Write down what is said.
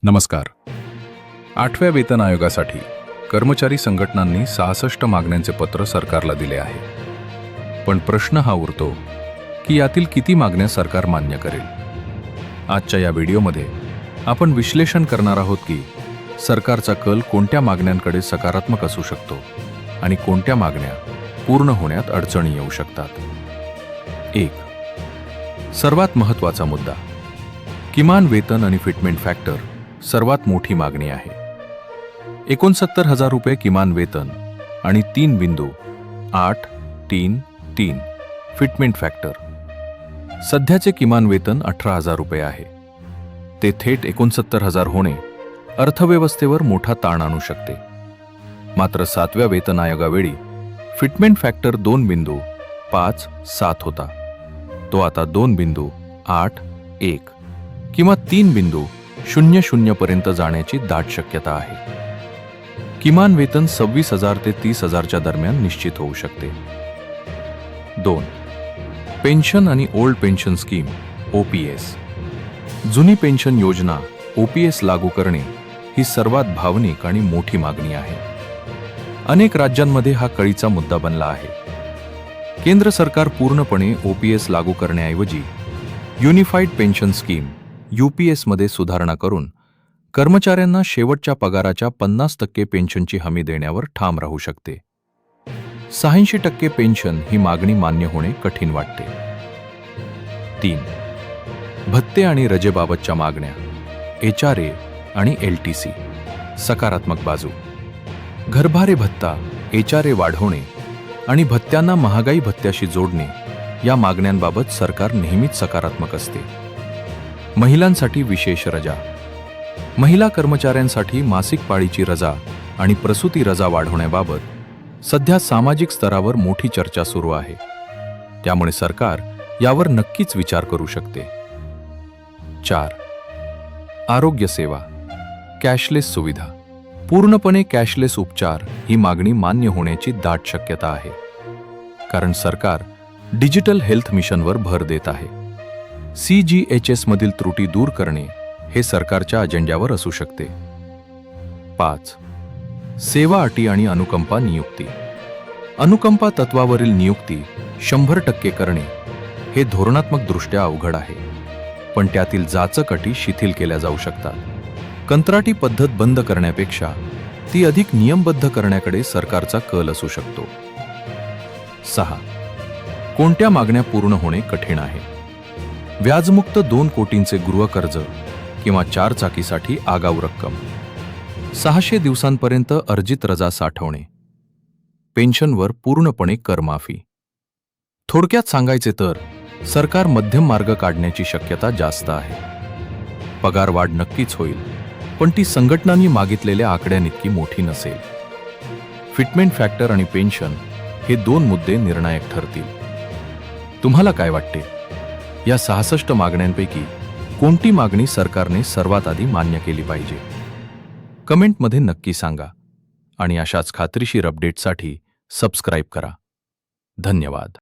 नमस्कार. 8व्या वेतन आयोगासाठी कर्मचारी संघटनांनी 66 मागण्यांचे पत्र सरकारला दिले आहे. पण प्रश्न हा उरतो की यातील किती मागण्या सरकार मान्य करेल. आजच्या या व्हिडिओमध्ये आपण विश्लेषण करणार आहोत की सरकारचा कल कोणत्या मागण्यांकडे सकारात्मक असू शकतो आणि कोणत्या मागण्या पूर्ण होण्यात अडचणी येऊ शकतात. 1. सर्वात महत्त्वाचा मुद्दा, किमान वेतन आणि फिटमेंट फॅक्टर सर्वात मोठी मागणी आहे. 69,000 रुपये किमान वेतन आणि 3.833 फिटमेंट फॅक्टर. सध्याचे किमान वेतन 18,000 रुपये आहे. ते थेट 69,000 होणे अर्थव्यवस्थेवर मोठा ताण आणू शकते. मात्र 7व्या वेतन आयोगावेळी फिटमेंट फॅक्टर 2.57 होता. तो आता 2.81 किंवा 3.00 पर्यंत जाण्याची दाट शक्यता आहे. किमान वेतन 26,000 ते 30,000च्या दरम्यान निश्चित होऊ शकते. 2. पेन्शन आणि ओल्ड पेन्शन स्कीम OPS. जुनी पेन्शन योजना OPS लागू करणे ही सर्वात भावनिक आणि मोठी मागणी आहे. अनेक राज्यांमध्ये हा कळीचा मुद्दा बनला आहे. केंद्र सरकार पूर्णपणे OPS लागू करण्याऐवजी युनिफाईड पेन्शन स्कीम UPS मध्ये सुधारणा करून कर्मचाऱ्यांना शेवटच्या पगाराच्या 50% पेन्शनची हमी देण्यावर ठाम राहू शकते. 86% पेन्शन ही मागणी मान्य होणे कठीण वाटते. 3. भत्ते आणि रजेबाबतच्या मागण्या HRA आणि LTC. सकारात्मक बाजू, घरभाडे भत्ता, HRA वाढवणे आणि भत्त्यांना महागाई भत्त्याशी जोडणे या मागण्यांबाबत सरकार नेहमीच सकारात्मक असते. महिलांसाठी विशेष रजा, महिला कर्मचाऱ्यांसाठी मासिक पाळीची रजा आणि प्रसूती रजा वाढवण्याबाबत सध्या सामाजिक स्तरावर मोठी चर्चा सुरू आहे. त्यामुळे सरकार यावर नक्कीच विचार करू शकते. 4. आरोग्य सेवा, कॅशलेस सुविधा. पूर्णपणे कॅशलेस उपचार ही मागणी मान्य होण्याची दाट शक्यता आहे. कारण सरकार डिजिटल हेल्थ मिशनवर भर देत आहे. CGHS मधील त्रुटी दूर करणे हे सरकारच्या अजेंड्यावर असू शकते. 5. सेवा अटी आणि अनुकंपा नियुक्ती. अनुकंपा तत्वावरील नियुक्ती 100% करणे हे धोरणात्मकदृष्ट्या अवघड आहे. पण त्यातील जाचक अटी शिथिल केल्या जाऊ शकतात. कंत्राटी पद्धत बंद करण्यापेक्षा ती अधिक नियमबद्ध करण्याकडे सरकारचा कल असू शकतो. 6. कोणत्या मागण्या पूर्ण होणे कठीण आहे. व्याजमुक्त 2 कोटींचे गृहकर्ज किंवा 4 चाकीसाठी आगाऊ रक्कम, 600 दिवसांपर्यंत अर्जित रजा साठवणे, पेन्शनवर पूर्णपणे करमाफी. थोडक्यात सांगायचे तर सरकार मध्यम मार्ग काढण्याची शक्यता जास्त आहे. पगार वाढ नक्कीच होईल, पण ती संघटनांनी मागितलेल्या आकड्यांइतकी मोठी नसेल. फिटमेंट फॅक्टर आणि पेन्शन हे 2 मुद्दे निर्णायक ठरतील. तुम्हाला काय वाटते? या 66 मागण्यांपैकी कोणती मागणी सरकारने सर्वात आधी मान्य केली पाहिजे? कमेंटमध्ये नक्की सांगा आणि अशाच खात्रीशीर अपडेटसाठी सबस्क्राईब करा. धन्यवाद.